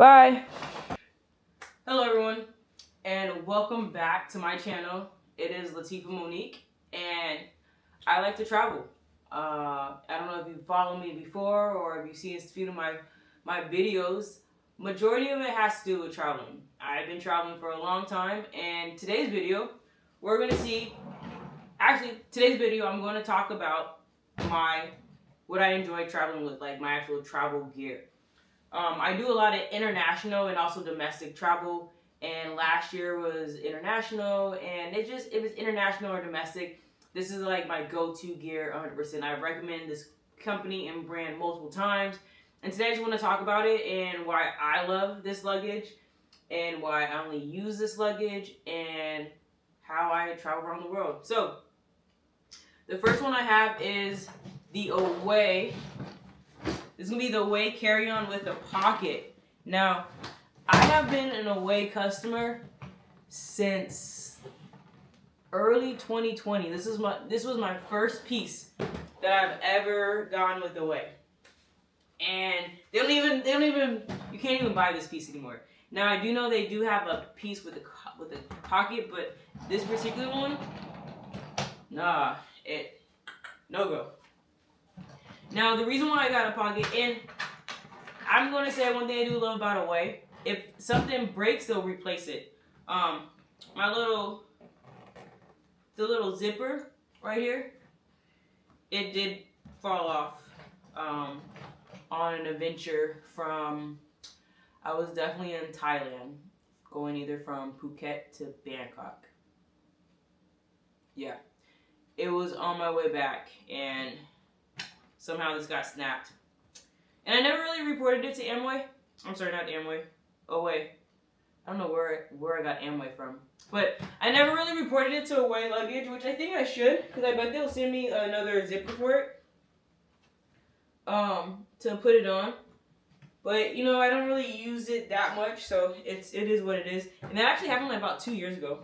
Bye. Hello everyone, and welcome back to my channel. It is Latifa Monique, and I like to travel. I don't know if you followed me before or if you've seen a few of my videos. Majority of it has to do with traveling. I've been traveling for a long time, and today's video, we're going to see. Actually, today's video, I'm going to talk about what I enjoy traveling with, like my actual travel gear. I do a lot of international and also domestic travel, and last year was international, and it was international or domestic. This is like my go-to gear 100%. I recommend this company and brand multiple times, and today I just want to talk about it and why I love this luggage and why I only use this luggage and how I travel around the world. So the first one I have is the Away. This is going to be the Away carry-on with a pocket. Now, I have been an Away customer since early 2020. This was my first piece that I've ever gotten with Away. And they don't even you can't even buy this piece anymore. Now, I do know they do have a piece with a pocket, but this particular one, no go. Now, the reason why I got a pocket, and I'm going to say one thing I do love about Away, if something breaks, they'll replace it. The little zipper right here, it did fall off on an adventure from, I was definitely in Thailand, going either from Phuket to Bangkok. Yeah, it was on my way back, and somehow this got snapped. And I never really reported it to Amway. I'm sorry, not Amway. Away. I don't know where I got Amway from. But I never really reported it to Away Luggage, which I think I should, because I bet they'll send me another zipper for it. To put it on. But, you know, I don't really use it that much, so it is what it is. And that actually happened like about 2 years ago.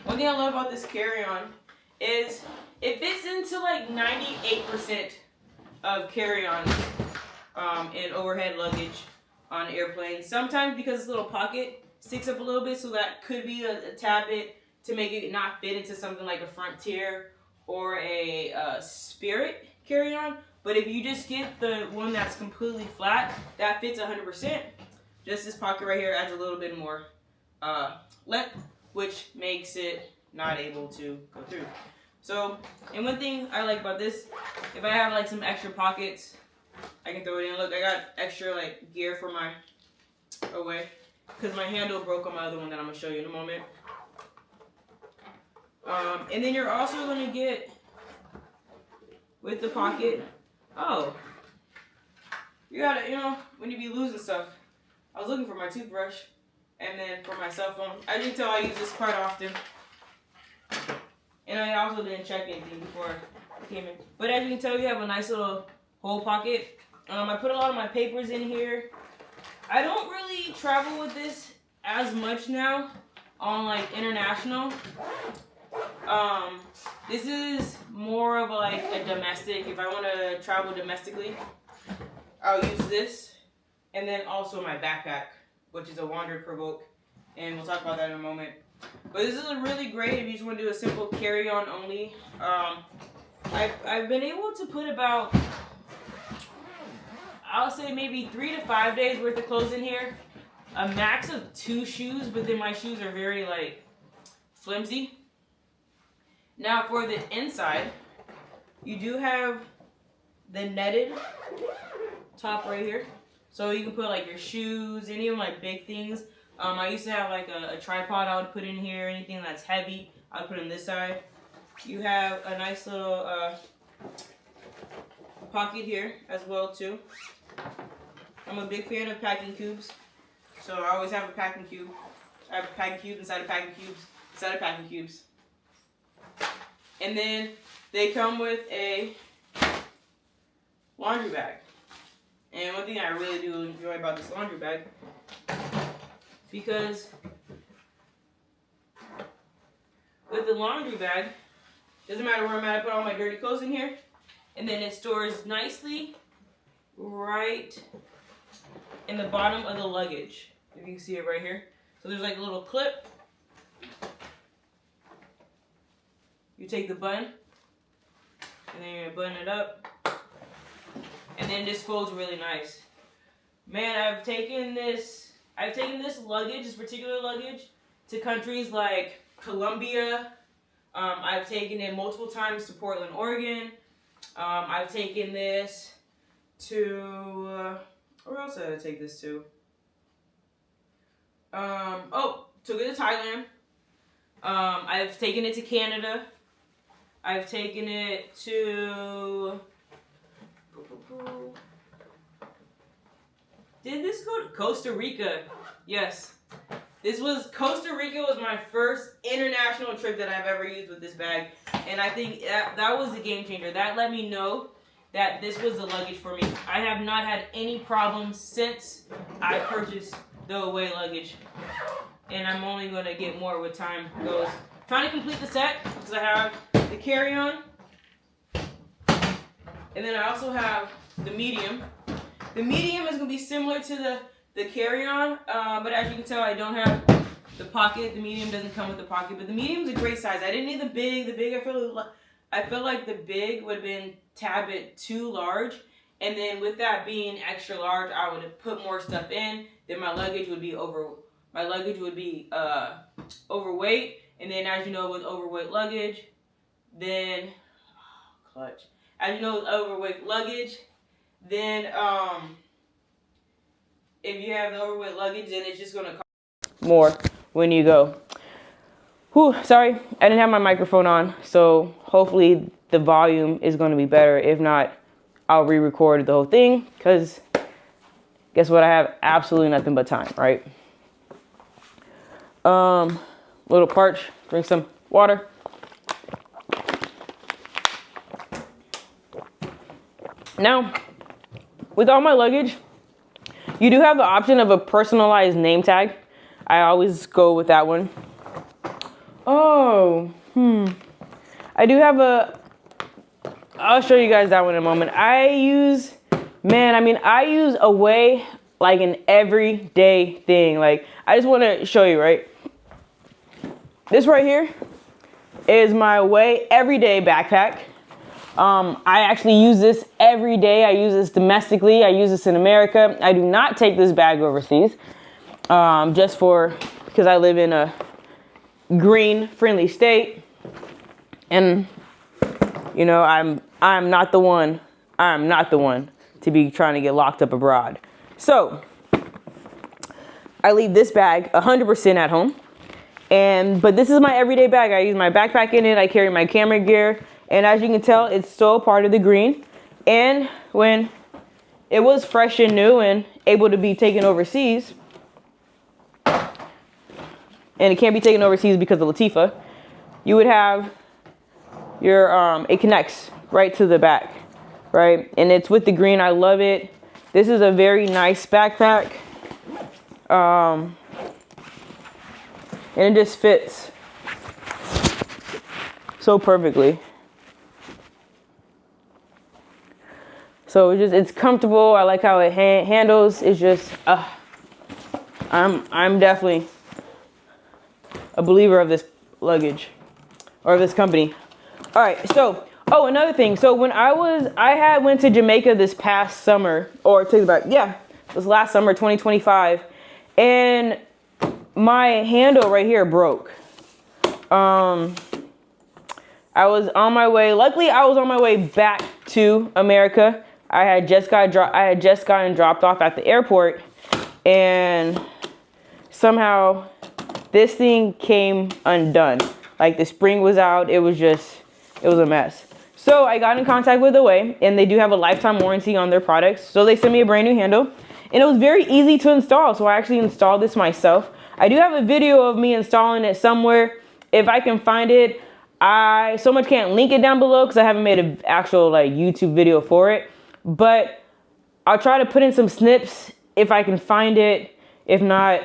One thing I love about this carry-on is it fits into like 98% of carry-on and overhead luggage on airplanes. Sometimes because this little pocket sticks up a little bit, so that could be a tad bit to make it not fit into something like a Frontier or a Spirit carry-on. But if you just get the one that's completely flat, that fits 100%. Just this pocket right here adds a little bit more length, which makes it not able to go through. So, and one thing I like about this, if I have like some extra pockets, I can throw it in. Look, I got extra like gear for my Away, because my handle broke on my other one that I'm going to show you in a moment. And then you're also going to get, with the pocket, you gotta, you know, when you be losing stuff. I was looking for my toothbrush, and then for my cell phone. As you can tell, I use this quite often. And I also didn't check anything before I came in. But as you can tell, you have a nice little whole pocket. I put a lot of my papers in here. I don't really travel with this as much now on like international. This is more of like a domestic. If I want to travel domestically, I'll use this. And then also my backpack, which is a Wander Provoke. And we'll talk about that in a moment. But this is really great if you just want to do a simple carry-on only. I've been able to put about, I'll say maybe 3 to 5 days worth of clothes in here. A max of 2 shoes, but then my shoes are very like flimsy. Now for the inside, you do have the netted top right here. So you can put like your shoes, any of my big things. I used to have like a tripod I would put in here, anything that's heavy, I would put on this side. You have a nice little pocket here as well too. I'm a big fan of packing cubes, so I always have a packing cube. I have a packing cube inside of packing cubes, inside of packing cubes. And then they come with a laundry bag. And one thing I really do enjoy about this laundry bag, because with the laundry bag, doesn't matter where I'm at, I put all my dirty clothes in here, and then it stores nicely right in the bottom of the luggage. If you can see it right here. So there's like a little clip. You take the button, and then you're gonna button it up. And then this folds really nice. Man, I've taken this luggage, this particular luggage, to countries like Colombia. I've taken it multiple times to Portland, Oregon. I've taken this to, where else did I take this to? Took it to Thailand. I've taken it to Canada. I've taken it to, did this go to Costa Rica? Yes. Costa Rica was my first international trip that I've ever used with this bag. And I think that was the game changer. That let me know that this was the luggage for me. I have not had any problems since I purchased the away luggage. And I'm only going to get more with time goes. Trying to complete the set because I have the carry-on. And then I also have the medium. The medium is going to be similar to the carry-on, but as you can tell, I don't have the pocket. The medium doesn't come with the pocket, but the medium is a great size. I didn't need the big. The big, I feel like the big would have been tad bit too large, and then with that being extra large, I would have put more stuff in. Then my luggage would be overweight, and then as you know, with overweight luggage, then clutch. As you know, with overweight luggage, then if you have the overweight luggage, then it's just gonna cost more when you go. Whew, sorry, I didn't have my microphone on, so hopefully the volume is gonna be better. If not, I'll re-record the whole thing, because guess what? I have absolutely nothing but time, right? Little parch, drink some water. Now, with all my luggage, you do have the option of a personalized name tag. I always go with that one. I do have I'll show you guys that one in a moment. I use Away like an everyday thing. Like, I just want to show you, right? This right here is my Away everyday backpack. I actually use this every day. I use this domestically. I use this in America. I do not take this bag overseas, because I live in a green-friendly state, and you know I'm not the one to be trying to get locked up abroad. So I leave this bag 100% at home, but this is my everyday bag. I use my backpack in it. I carry my camera gear. And as you can tell, it's still part of the green. And when it was fresh and new and able to be taken overseas, and it can't be taken overseas because of Latifa, you would have your, it connects right to the back, right? And it's with the green. I love it. This is a very nice backpack. And it just fits so perfectly. So it's comfortable. I like how it handles. It's just, I'm definitely a believer of this luggage, or of this company. All right, so, another thing. So when I went to Jamaica this past summer, or take it back, yeah, it was last summer, 2025, and my handle right here broke. I was on my way, luckily I was on my way back to America. I had just gotten dropped off at the airport, and somehow this thing came undone. Like, the spring was out. It was a mess. So I got in contact with Away, and they do have a lifetime warranty on their products. So they sent me a brand new handle, and it was very easy to install. So I actually installed this myself. I do have a video of me installing it somewhere. If I can find it, I so much can't link it down below because I haven't made an actual YouTube video for it. But I'll try to put in some snips if I can find it. If not,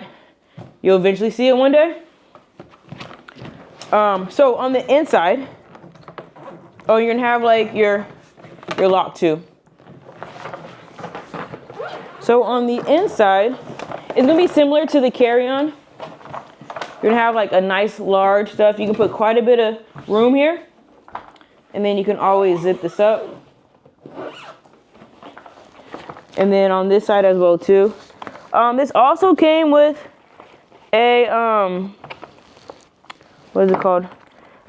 you'll eventually see it one day. So on the inside, you're gonna have your lock too. So on the inside, it's gonna be similar to the carry-on. You're gonna have like a nice large stuff. You can put quite a bit of room here. And then you can always zip this up. And then on this side as well too. This also came with a, what is it called?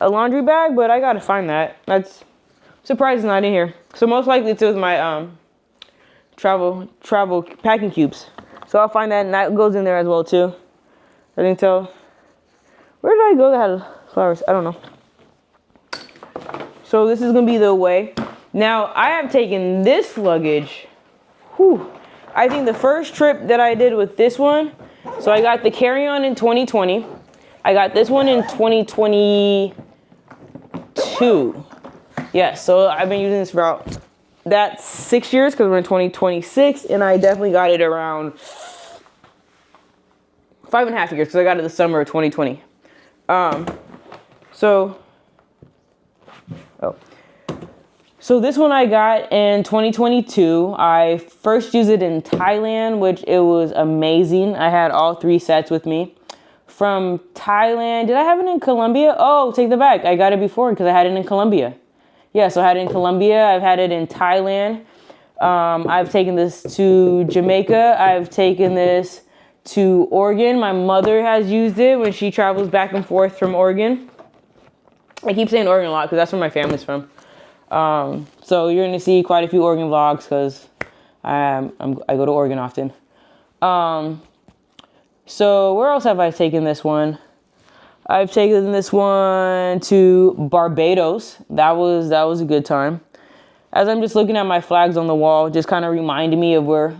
A laundry bag, but I gotta find that. That's surprised it's not in here. So most likely it's with my travel packing cubes. So I'll find that, and that goes in there as well too. I didn't tell. Where did I go that had flowers? I don't know. So this is gonna be the away. Now I have taken this luggage. Whew. I think the first trip that I did with this one, so I got the carry-on in 2020. I got this one in 2022. Yeah, so I've been using this for about, that's 6 years because we're in 2026, and I definitely got it around 5.5 years because I got it the summer of 2020. So this one I got in 2022. I first used it in Thailand, which it was amazing. I had all 3 sets with me. From Thailand, did I have it in Colombia? Oh, take that back. I got it before because I had it in Colombia. Yeah, so I had it in Colombia. I've had it in Thailand. I've taken this to Jamaica. I've taken this to Oregon. My mother has used it when she travels back and forth from Oregon. I keep saying Oregon a lot because that's where my family's from. So you're gonna see quite a few Oregon vlogs because I go to Oregon often. So where else have I taken this one? I've taken this one to Barbados. That was a good time. As I'm just looking at my flags on the wall, just kind of reminding me of where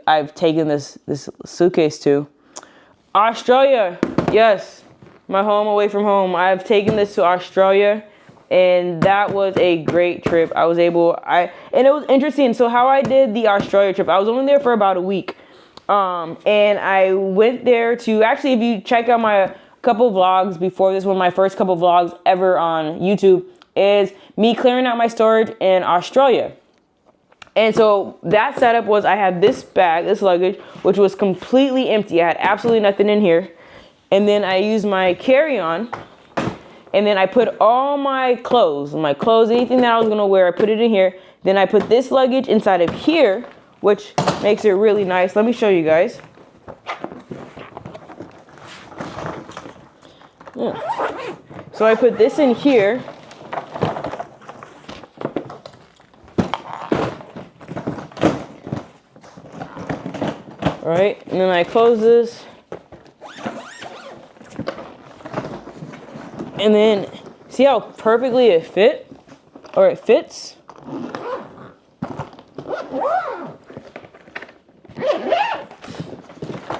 I've taken this suitcase to. Australia, yes, my home away from home. I've taken this to Australia, and that was a great trip. And it was interesting. So how I did the Australia trip, I was only there for about a week. And I went there to, actually, if you check out my couple vlogs before this one, my first couple vlogs ever on YouTube, is me clearing out my storage in Australia. And so that setup was, I had this bag, this luggage, which was completely empty. I had absolutely nothing in here. And then I used my carry-on, and then I put all my clothes, anything that I was gonna wear, I put it in here. Then I put this luggage inside of here, which makes it really nice. Let me show you guys. Yeah. So I put this in here. All right, and then I close this. And then see how perfectly it fits?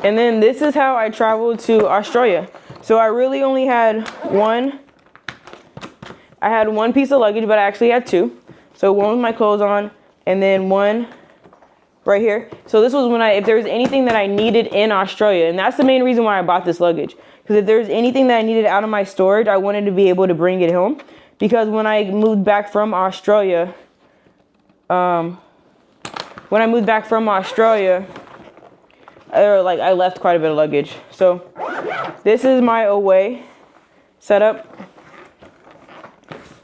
And then this is how I traveled to Australia. So I really only had one piece of luggage, but I actually had 2. So one with my clothes on, and then one right here. So this was if there was anything that I needed in Australia, and that's the main reason why I bought this luggage. Because if there was anything that I needed out of my storage, I wanted to be able to bring it home. Because when I moved back from Australia, I left quite a bit of luggage. So this is my away setup,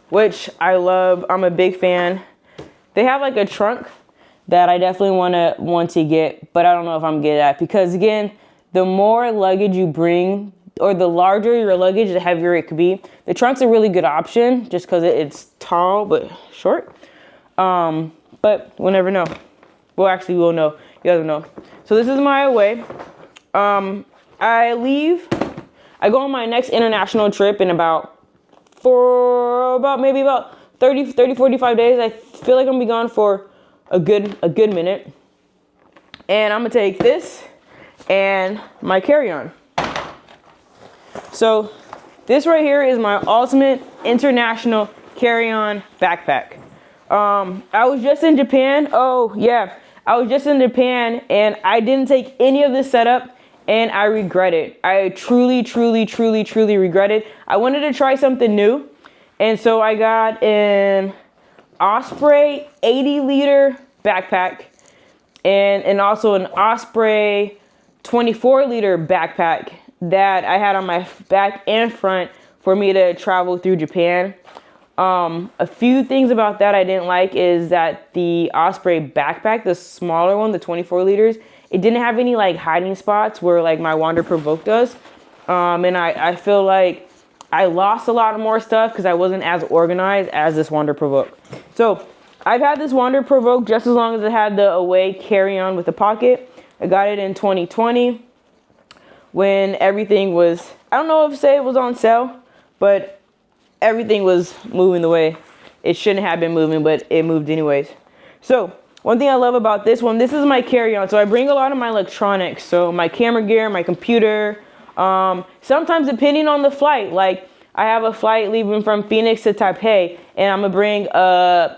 which I love. I'm a big fan. They have like a trunk that I definitely want to get, but I don't know if I'm good at, because again, the more luggage you bring, or the larger your luggage, the heavier it could be. The trunk's a really good option just because it's tall but short. But we'll never know. Well, actually, we'll know. You guys will know. So this is my away. I go on my next international trip in about 30, 45 days. I feel like I'm gonna be gone for a good minute. And I'm gonna take this and my carry-on. So this right here is my ultimate international carry-on backpack. I was just in Japan. Oh yeah, I was just in Japan, and I didn't take any of this setup, and I regret it. I truly regret it. I wanted to try something new, and so I got an Osprey 80-liter backpack, and also an Osprey 24-liter backpack that I had on my back and front for me to travel through Japan. A few things about that I didn't like is that the Osprey backpack, the smaller one, the 24 liters, it didn't have any like hiding spots where like my Wander Provoke does. And I feel like I lost a lot more stuff because I wasn't as organized as this Wander Provoke. So I've had this Wander Provoke just as long as it had the away carry-on with a pocket. I got it in 2020 when everything was, I don't know if say it was on sale, but everything was moving the way it shouldn't have been moving, but it moved anyways. So one thing I love about this one, this is my carry-on. So I bring a lot of my electronics. So my camera gear, my computer. Sometimes depending on the flight, like I have a flight leaving from Phoenix to Taipei, and I'm gonna bring a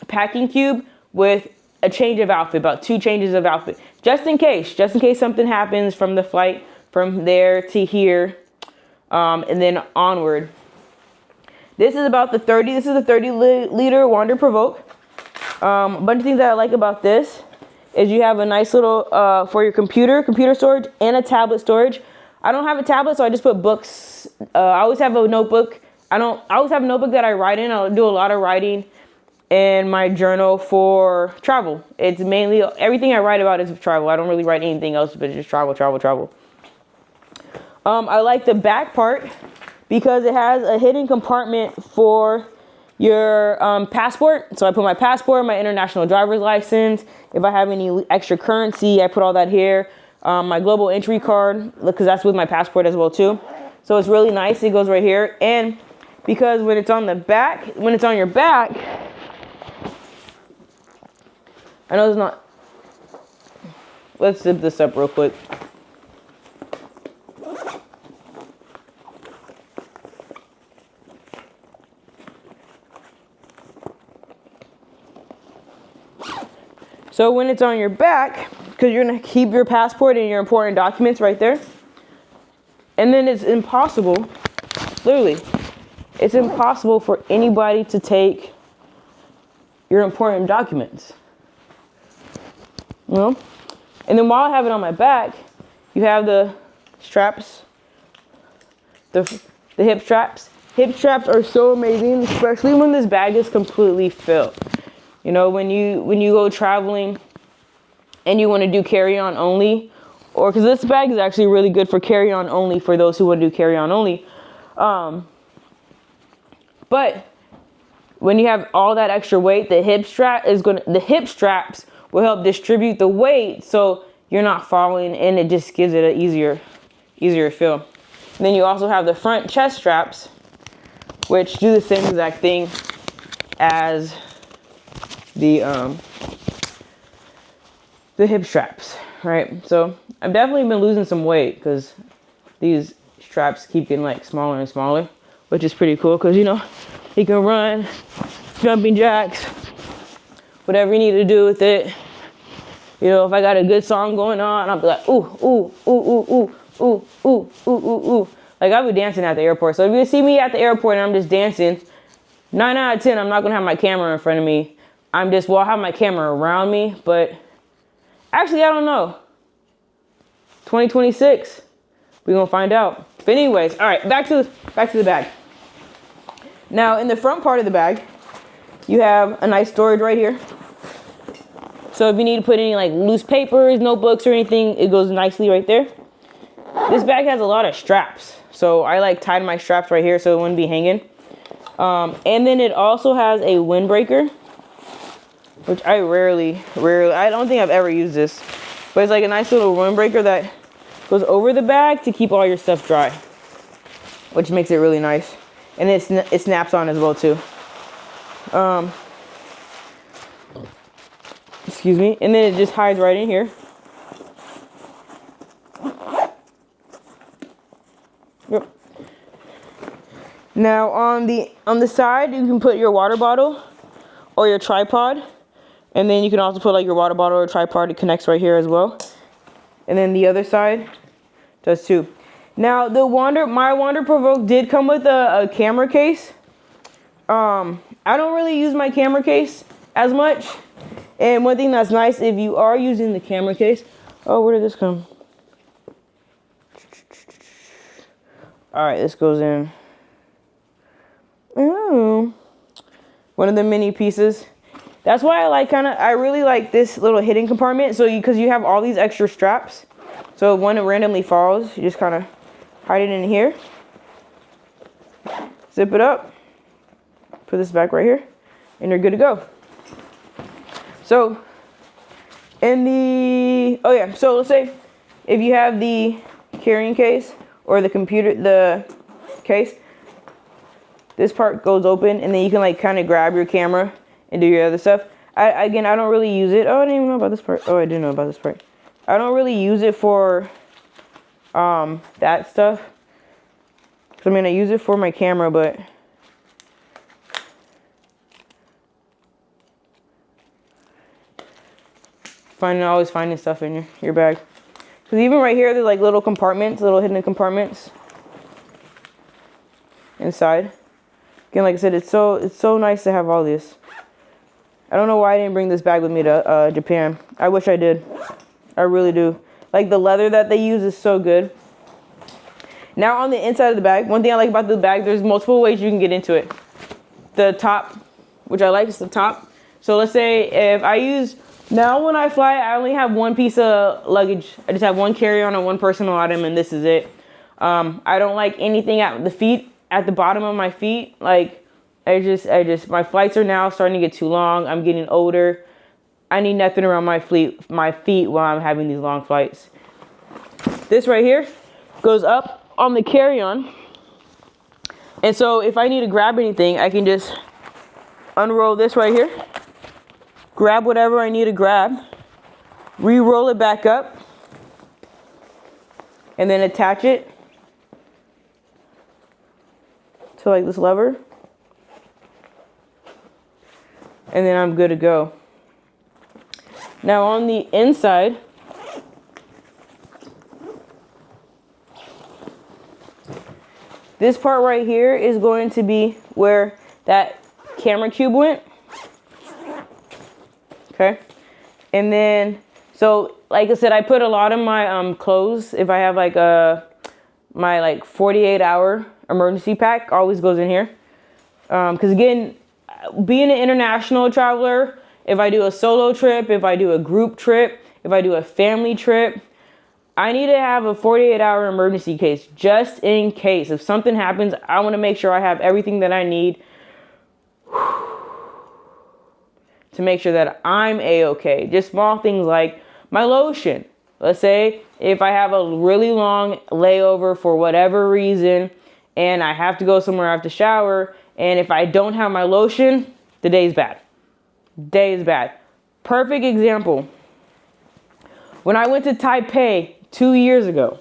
packing cube with a change of outfit, about 2 changes of outfit, just in case something happens from the flight from there to here, and then onward. This is about the 30. This is a 30-liter Wander Provoke. A bunch of things that I like about this is you have a nice little for your computer storage and a tablet storage. I don't have a tablet, so I just put books. I always have a notebook. I always have a notebook that I write in. I'll do a lot of writing in my journal for travel. It's mainly everything I write about is travel. I don't really write anything else, but just travel. I like the back part because it has a hidden compartment for your passport. So I put my passport, my international driver's license. If I have any extra currency, I put all that here. My global entry card, because that's with my passport as well too. So it's really nice. It goes right here. And because when it's on the back, when it's on your back, I know it's not. Let's zip this up real quick. So when it's on your back, because you're gonna keep your passport and your important documents right there, and then it's impossible, literally, it's impossible for anybody to take your important documents. You know? And then while I have it on my back, you have the straps, the hip straps. Hip straps are so amazing, especially when this bag is completely filled. You know, when you go traveling and you want to do carry-on only, or because this bag is actually really good for carry-on only for those who want to do carry-on only. But when you have all that extra weight, the hip straps will help distribute the weight so you're not falling, and it just gives it an easier feel. And then you also have the front chest straps, which do the same exact thing as the hip straps, right? So I've definitely been losing some weight because these straps keep getting like smaller and smaller, which is pretty cool because, you know, you can run, jumping jacks, whatever you need to do with it. You know, if I got a good song going on, I'll be like, ooh, ooh, ooh, ooh, ooh, ooh, ooh, ooh, ooh, ooh. Like I'll be dancing at the airport. So if you see me at the airport and I'm just dancing, 9 out of 10, I'm not gonna have my camera in front of me. I'll have my camera around me, but actually, I don't know. 2026, we're gonna find out. But anyways, all right, back to the bag. Now, in the front part of the bag, you have a nice storage right here. So if you need to put any like loose papers, notebooks, or anything, it goes nicely right there. This bag has a lot of straps, so I like tied my straps right here so it wouldn't be hanging. And then it also has a windbreaker, which I rarely, I don't think I've ever used this, but it's like a nice little windbreaker that goes over the bag to keep all your stuff dry, which makes it really nice. And it snaps on as well too. Excuse me. And then it just hides right in here. Yep. Now on the side, you can put your water bottle or your tripod. And then you can also put like your water bottle or tripod. It connects right here as well. And then the other side does too. Now my Wander Provoke did come with a camera case. I don't really use my camera case as much. And one thing that's nice, if you are using the camera case, oh, where did this come? All right, this goes in. Oh, one of the mini pieces. That's why I really like this little hidden compartment. So because you have all these extra straps. So if one randomly falls, you just kind of hide it in here. Zip it up. Put this back right here. And you're good to go. So so let's say if you have the carrying case or the case, this part goes open and then you can like kind of grab your camera and do your other stuff. I don't really use it. Oh, I didn't even know about this part. Oh, I didn't know about this part. I don't really use it for that stuff. I mean, I use it for my camera, but always finding stuff in your bag. Because even right here, there's like little compartments, little hidden compartments inside. Again, like I said, it's so nice to have all this. I don't know why I didn't bring this bag with me to Japan. I wish I did. I really do. Like the leather that they use is so good. Now on the inside of the bag, one thing I like about the bag, there's multiple ways you can get into it. The top, which I like, is the top. So let's say if I use, now when I fly, I only have one piece of luggage. I just have one carry-on and one personal item, and this is it. I don't like anything at the feet, at the bottom of my feet. Like, my flights are now starting to get too long. I'm getting older. I need nothing around my feet while I'm having these long flights. This right here goes up on the carry-on. And so if I need to grab anything, I can just unroll this right here. Grab whatever I need to grab. Re-roll it back up. And then attach it to like this lever. And then I'm good to go. Now on the inside, this part right here is going to be where that camera cube went. Okay. And then, so like I said, I put a lot of my clothes, if I have like my like 48-hour emergency pack, always goes in here. Because again, being an international traveler, if I do a solo trip, if I do a group trip, if I do a family trip, I need to have a 48-hour emergency case just in case. If something happens, I want to make sure I have everything that I need to make sure that I'm A-okay. Just small things like my lotion. Let's say if I have a really long layover for whatever reason and I have to go somewhere, I have to shower, and if I don't have my lotion, the day's bad. Day is bad. Perfect example. When I went to Taipei 2 years ago,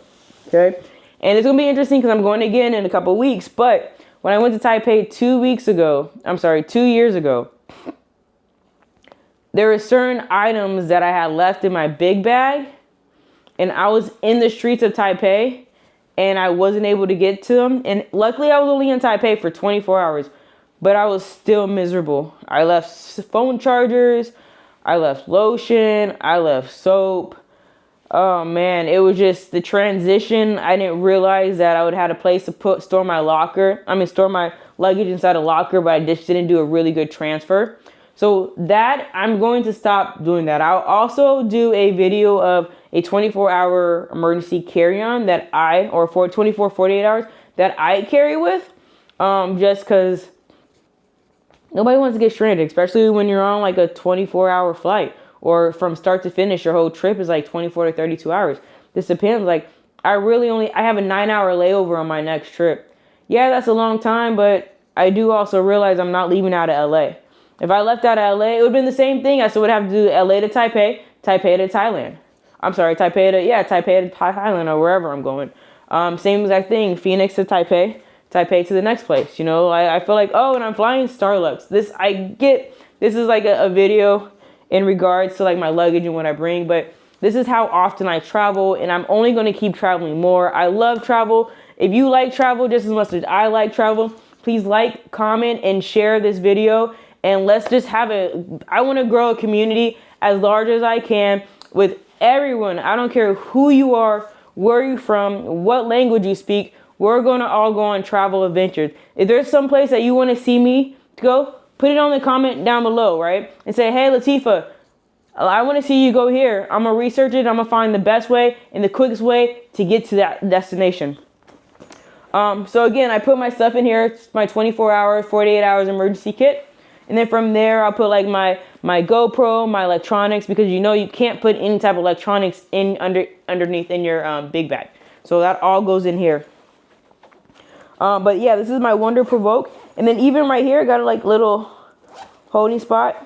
okay? And it's going to be interesting because I'm going again in a couple weeks, but when I went to Taipei 2 years ago, there were certain items that I had left in my big bag, and I was in the streets of Taipei, and I wasn't able to get to them. And luckily, I was only in Taipei for 24 hours, but I was still miserable. I left phone chargers, I left lotion, I left soap. Oh man, it was just the transition. I didn't realize that I would have a place to store my luggage inside a locker, but I just didn't do a really good transfer. So that, I'm going to stop doing that. I'll also do a video of a 24-hour emergency carry-on for 48 hours that I carry with, just because nobody wants to get stranded, especially when you're on like a 24-hour flight, or from start to finish, your whole trip is like 24 to 32 hours. This depends. Like, I have a 9-hour layover on my next trip. Yeah, that's a long time, but I do also realize I'm not leaving out of LA. If I left out of LA, it would have been the same thing. I still would have to do LA to Taipei, Taipei to Thailand. I'm sorry, Taipei to Thailand, or wherever I'm going. Same exact thing, Phoenix to Taipei, Taipei to the next place. You know, I feel like, oh, and I'm flying Starlux. This is like a video in regards to like my luggage and what I bring, but this is how often I travel, and I'm only going to keep traveling more. I love travel. If you like travel just as much as I like travel, please like, comment, and share this video. And let's just I want to grow a community as large as I can with everyone. I don't care who you are, where you're from, what language you speak. We're going to all go on travel adventures. If there's some place that you want to see me go, put it on the comment down below, right? And say, hey, Latifah, I want to see you go here. I'm going to research it. I'm going to find the best way and the quickest way to get to that destination. So again, I put my stuff in here. It's my 24 hours, 48 hours emergency kit. And then from there, I'll put like my GoPro, my electronics, because you know you can't put any type of electronics in underneath in your big bag. So that all goes in here. But yeah, this is my Wonder Provoke. And then even right here, I got a like little holding spot.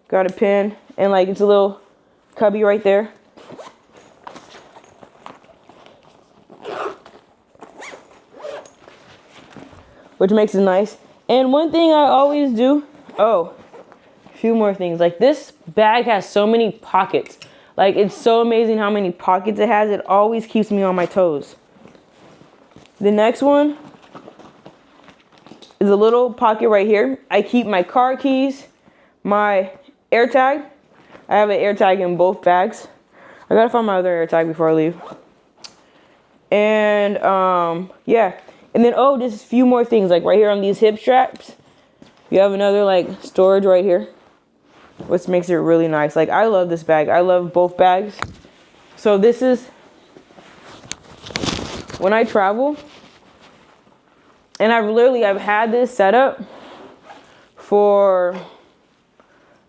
Got a pin and like it's a little cubby right there. Which makes it nice. And one thing I always do, a few more things. Like this bag has so many pockets. Like it's so amazing how many pockets it has. It always keeps me on my toes. The next one is a little pocket right here. I keep my car keys, my AirTag. I have an AirTag in both bags. I gotta find my other AirTag before I leave. And yeah. And then just a few more things, like right here on these hip straps. You have another like storage right here, which makes it really nice. Like I love this bag. I love both bags. So this is when I travel, and I've had this setup for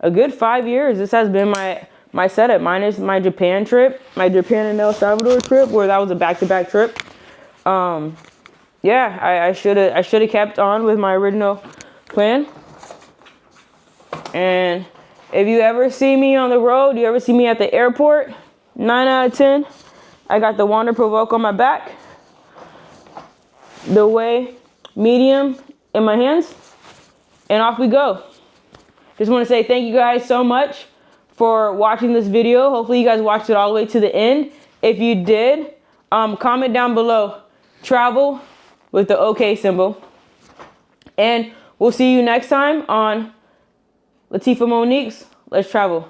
a good 5 years. This has been my setup, minus my Japan trip, my Japan and El Salvador trip, where that was a back-to-back trip. Yeah, I should have kept on with my original plan. And if you ever see me on the road, you ever see me at the airport, 9 out of 10, I got the Wonder Provoke on my back, the Way medium in my hands, and off we go. Just want to say thank you guys so much for watching this video. Hopefully you guys watched it all the way to the end. If you did, comment down below, travel with the OK symbol. And we'll see you next time on Latifah Monique's Let's Travel.